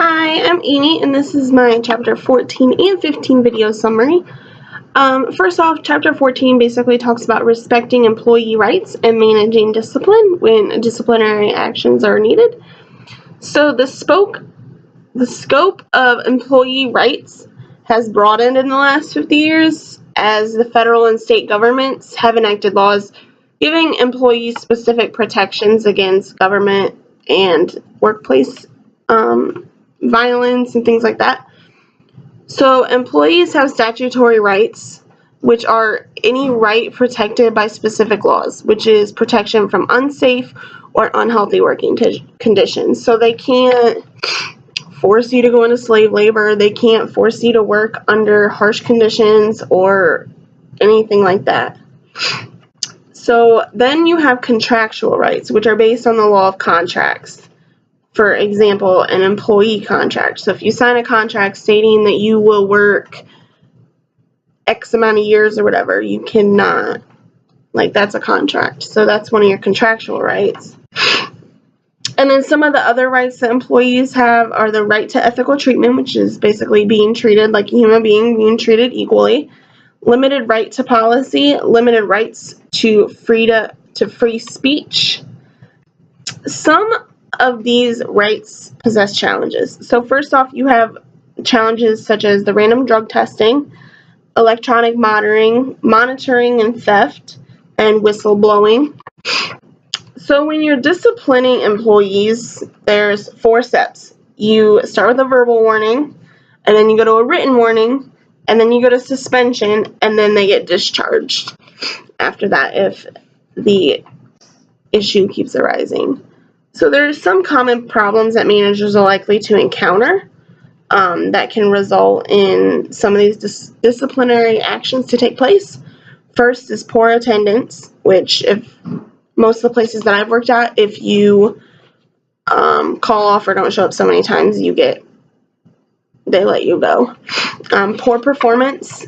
Hi, I'm Amie, and this is my Chapter 14 and 15 video summary. First off, Chapter 14 basically talks about respecting employee rights and managing discipline when disciplinary actions are needed. So the scope of employee rights has broadened in the last 50 years as the federal and state governments have enacted laws giving employees specific protections against government and workplace violence and things like that. So employees have statutory rights, which are any right protected by specific laws, which is protection from unsafe or unhealthy working conditions. So they can't force you to go into slave labor. They can't force you to work under harsh conditions or anything like that. So then you have contractual rights, which are based on the law of contracts. For example, an employee contract. So if you sign a contract stating that you will work X amount of years or whatever, you cannot, that's a contract. So that's one of your contractual rights. And then some of the other rights that employees have are the right to ethical treatment, which is basically being treated like a human being, being treated equally. Limited right to policy, limited rights to free speech. Some of these rights possess challenges. So first off, you have challenges such as the random drug testing, electronic monitoring and theft, and whistleblowing. So when you're disciplining employees, there's 4 steps. You start with a verbal warning, and then you go to a written warning, and then you go to suspension, and then they get discharged after that if the issue keeps arising. So there are some common problems that managers are likely to encounter that can result in some of these disciplinary actions to take place. First is poor attendance, which if most of the places that I've worked at, if you call off or don't show up so many times, they let you go. Poor performance,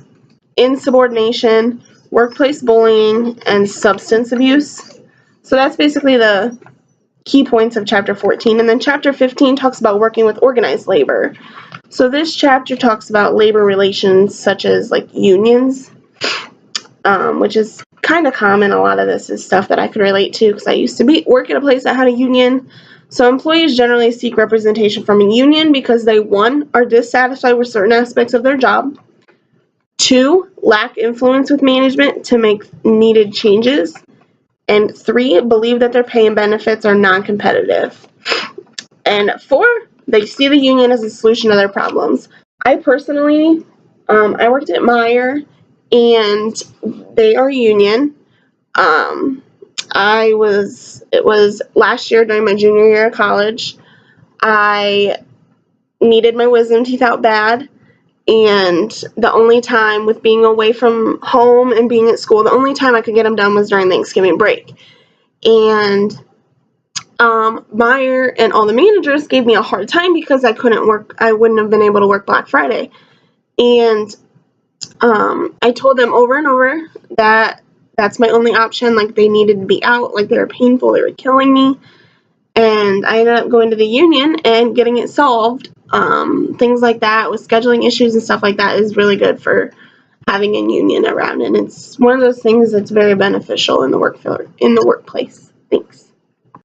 insubordination, workplace bullying, and substance abuse. So that's basically the key points of Chapter 14. And then Chapter 15 talks about working with organized labor. So this chapter talks about labor relations such as unions, which is kind of common. A lot of this is stuff that I could relate to because I used to work at a place that had a union. So employees generally seek representation from a union because they, 1, are dissatisfied with certain aspects of their job, 2, lack influence with management to make needed changes, and 3, believe that their pay and benefits are non-competitive. And 4, they see the union as a solution to their problems. I personally, I worked at Meyer, and they are union. It was last year during my junior year of college. I needed my wisdom teeth out bad. And the only time with being away from home and being at school, the only time I could get them done was during Thanksgiving break. And Meyer and all the managers gave me a hard time because I couldn't work. I wouldn't have been able to work Black Friday. And I told them over and over that that's my only option. They needed to be out. They were painful. They were killing me. And I ended up going to the union and getting it solved. Things like that with scheduling issues and stuff like that is really good for having a union around, and it's one of those things that's very beneficial in the workplace. Thanks.